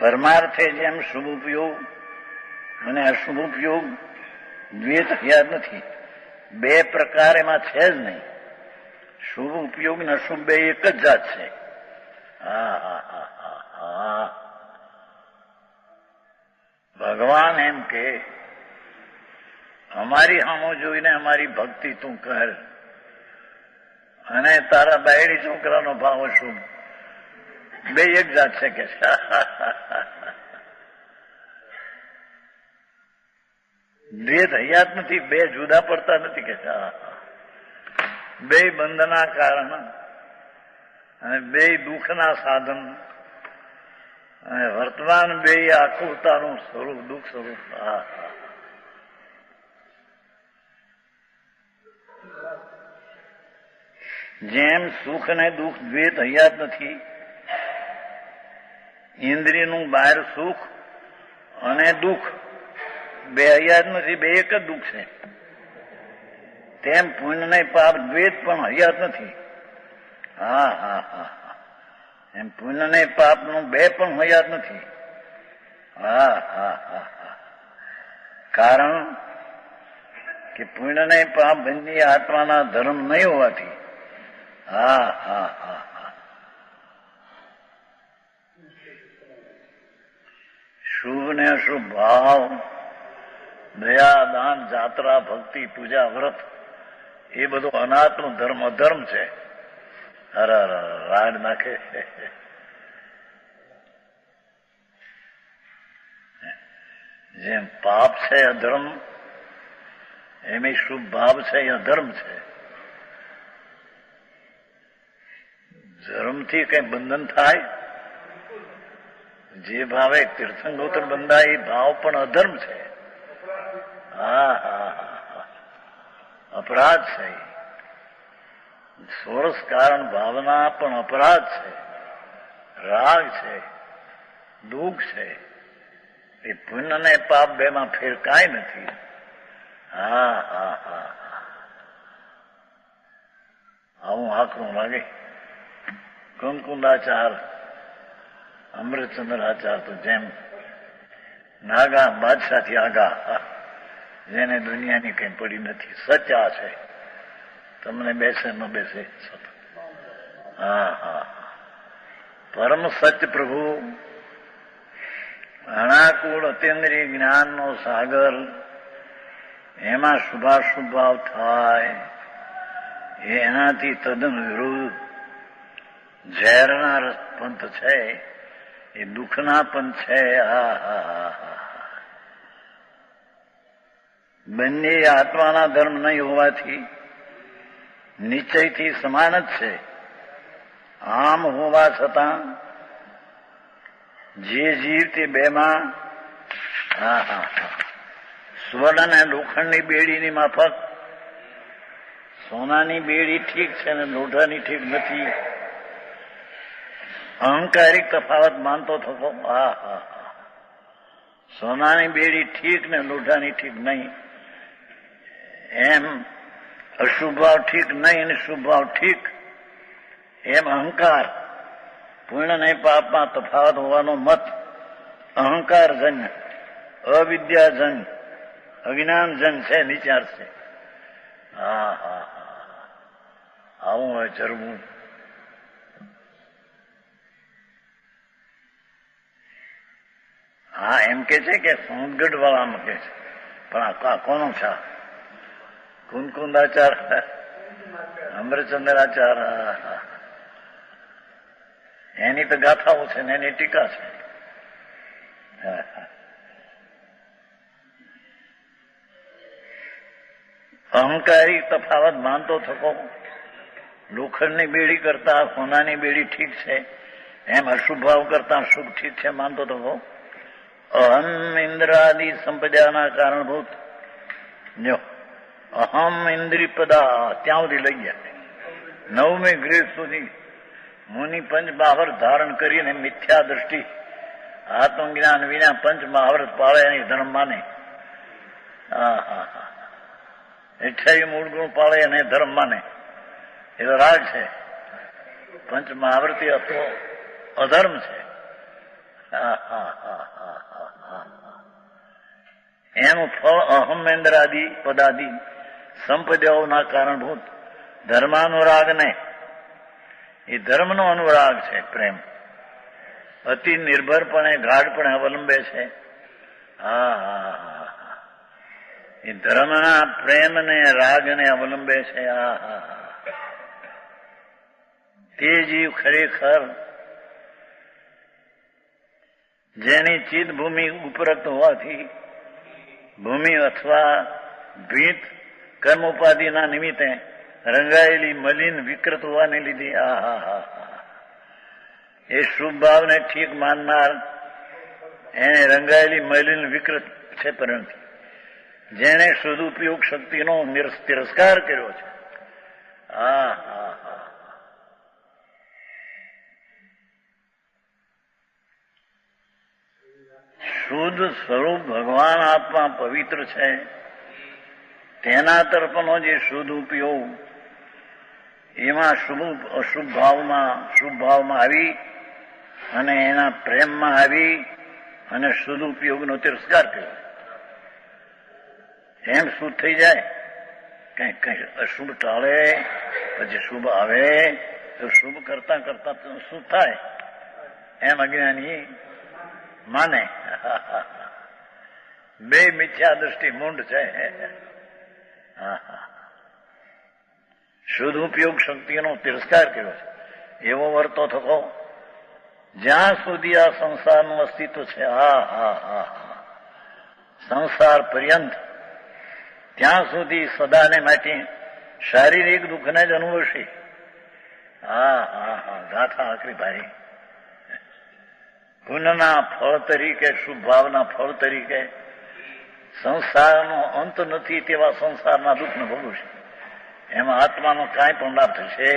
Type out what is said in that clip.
પરમાર્થે જેમ શુભ ઉપયોગ અને અશુભ ઉપયોગ દ્વૈત યાદ નથી. બે પ્રકાર એમાં છે જ નહીં. શુભ ઉપયોગ ને અશુભ બે એક જ જાત છે. ભગવાન એમ કે અમારી સામો જોઈને અમારી ભક્તિ તું કર અને તારા બાયડી છોકરાનો ભાવ અશુભ બે એક જાત છે કે દ્વૈત હયાત નથી. બે જુદા પડતા નથી કે બે બંધના કારણ અને બે દુઃખના સાધન અને વર્તમાન બે આકુરતાનું સ્વરૂપ દુઃખ સ્વરૂપ. જેમ સુખ અને દુઃખ દ્વૈત હયાત નથી, ઇન્દ્રિયનું બહાર સુખ અને દુઃખ બે હયાત નથી, બે એક જ દુઃખ છે. તેમ પુણ્ય ને પાપ દ્વૈત પણ હયાત નથી. એમ પુણ્ય ને પાપ નું બે પણ હયાત નથી. કારણ કે પુણ્ય ને પાપ બંને આત્માના ધર્મ નહીં હોવાથી. શુભ ને અશુભ ભાવ, દયા, દાન, જાત્રા, ભક્તિ, પૂજા, વ્રત એ બધો અનાત્મ ધર્મ અધર્મ છે. રાડ નાખે. જેમ પાપ છે અધર્મ, એમ શુભ ભાવ છે એ અધર્મ છે. ધર્મથી કઈ બંધન થાય? જે ભાવે તીર્થંગોત્ર બંધાય એ ભાવ પણ અધર્મ છે. અપરાધ છે. સોરસ કારણ ભાવના પણ અપરાધ છે, રાગ છે, દુઃખ છે. એ પુણ્ય ને પાપ બે માં ફેર કાંઈ નથી. આવું હાકરું લાગે. કુંકુંદાચાર, અમૃતચંદ્રાચાર તો જેમ નાગા બાદશાહથી આગા, જેને દુનિયાની કઈ પડી નથી. સચ્ચા છે. તમને બેસે ન બેસે. પરમ સત્ય પ્રભુ, અણાકુળ અતેન્દ્રિય જ્ઞાનનો સાગર, એમાં શુભાશુભ ભાવ થાય એનાથી તદ્દન વિરુદ્ધ ઝેરના પંથ છે, એ દુઃખના પંથ છે. બંને આત્માના ધર્મ નહીં હોવાથી નિશ્ચયથી સમાન જ છે. આમ હોવા છતાં જે જીવ તે બેમાં સ્વર્ણ અને લોખંડની બેડીની માફક સોનાની બેડી ઠીક છે ને લોઢાની ઠીક નથી. અહંકારિક તફાવત માનતો થતો. સોનાની બેડી ઠીક ને લોઢાની ઠીક નહીં. એમ અશુભ ભાવ ઠીક નહીં અને શુભ ભાવ ઠીક. એમ અહંકાર પુણ્ય ને પાપમાં તફાવત હોવાનો મત અહંકારજન્ય, અવિદ્યાજન્ય, અજ્ઞાનજન્ય છે, નિચાર છે. આવું હોય ચરવું. એમ કે છે કે સોનગઢ વાળામાં કે છે, પણ આ કોનો છે? કુંકુંદાચાર, અમૃતચંદ્રાચાર, એની તો ગાથાઓ છે ને એની ટીકા છે. અહંકારી તફાવત માનતો થકો. લોખંડની બેડી કરતા સોનાની બેડી ઠીક છે, એમ અશુભ ભાવ કરતા શુભ ઠીક છે માનતો થકો. અહમ ઇન્દ્રાદિ સંપદાના કારણભૂત જો અહમ ઇન્દ્રિપદા ત્યાં સુધી લઈ ગયા. 9મી ગ્રેડ સુધી મુનિ પંચ મહાવર્ત ધારણ કરીને મિથ્યા દ્રષ્ટિ આત્મજ્ઞાન વિના પંચ મહાવર્ત પાળે એની ધર્મ માને. 28 મૂળ ગુણ પાળે એને ધર્મ માને. એ તો રાગ છે. પંચ મહાવર્તી અધર્મ છે. એનું ફળ અહમેન્દ્રાદિ પદાદિ સંપદાઓના કારણભૂત ધર્માનુરાગ ને એ ધર્મનો અનુરાગ છે. પ્રેમ અતિ નિર્ભરપણે ગાઢપણે અવલંબે છે. એ ધર્મના પ્રેમને રાગને અવલંબે છે. તે જીવ ખરેખર જેની ચિત્ત ભૂમિ ઉપરત હોવાથી ભૂમિ અથવા ભીત કર્મોપાધિના નિમિત્તે રંગાયેલી મલિન વિકૃત હોવાને લીધે એ શુભ ભાવને ઠીક માનનાર એને રંગાયેલી મલિન વિકૃત છે. પરંતુ જેને સદુપયોગ શક્તિનો તિરસ્કાર કર્યો છે શુદ્ધ સ્વરૂપ ભગવાન આત્મા પવિત્ર છે. તેના તરફનો જે શુદ્ધ ઉપયોગ એમાં શુભ ભાવમાં આવી અને એના પ્રેમમાં આવી અને શુદ્ધ ઉપયોગનો તિરસ્કાર કર્યો. એમ શુદ્ધ થઈ જાય. કઈ અશુભ ટાળે પછી શુભ આવે તો શુભ કરતા કરતા શુભ થાય એમ અજ્ઞાની માને. બે મિથ્યા દ્રષ્ટિ મૂંડ છે. શુદ્ધ ઉપયોગ શક્તિનો તિરસ્કાર કર્યો છે. એવો વર્તો થકો જ્યાં સુધી આ સંસારનું અસ્તિત્વ છે સંસાર પર્યંત ત્યાં સુધી સદાને માટે શારીરિક દુઃખને જ અનુભવશે. ગાથા આકરી ભારી. પુણ્યના ફળ તરીકે શુભ ભાવના ફળ તરીકે સંસારનો અંત નથી તેવા સંસારના દુઃખને ભોગવશે. એમાં આત્માનો કાંઈ પણ લાભ થશે.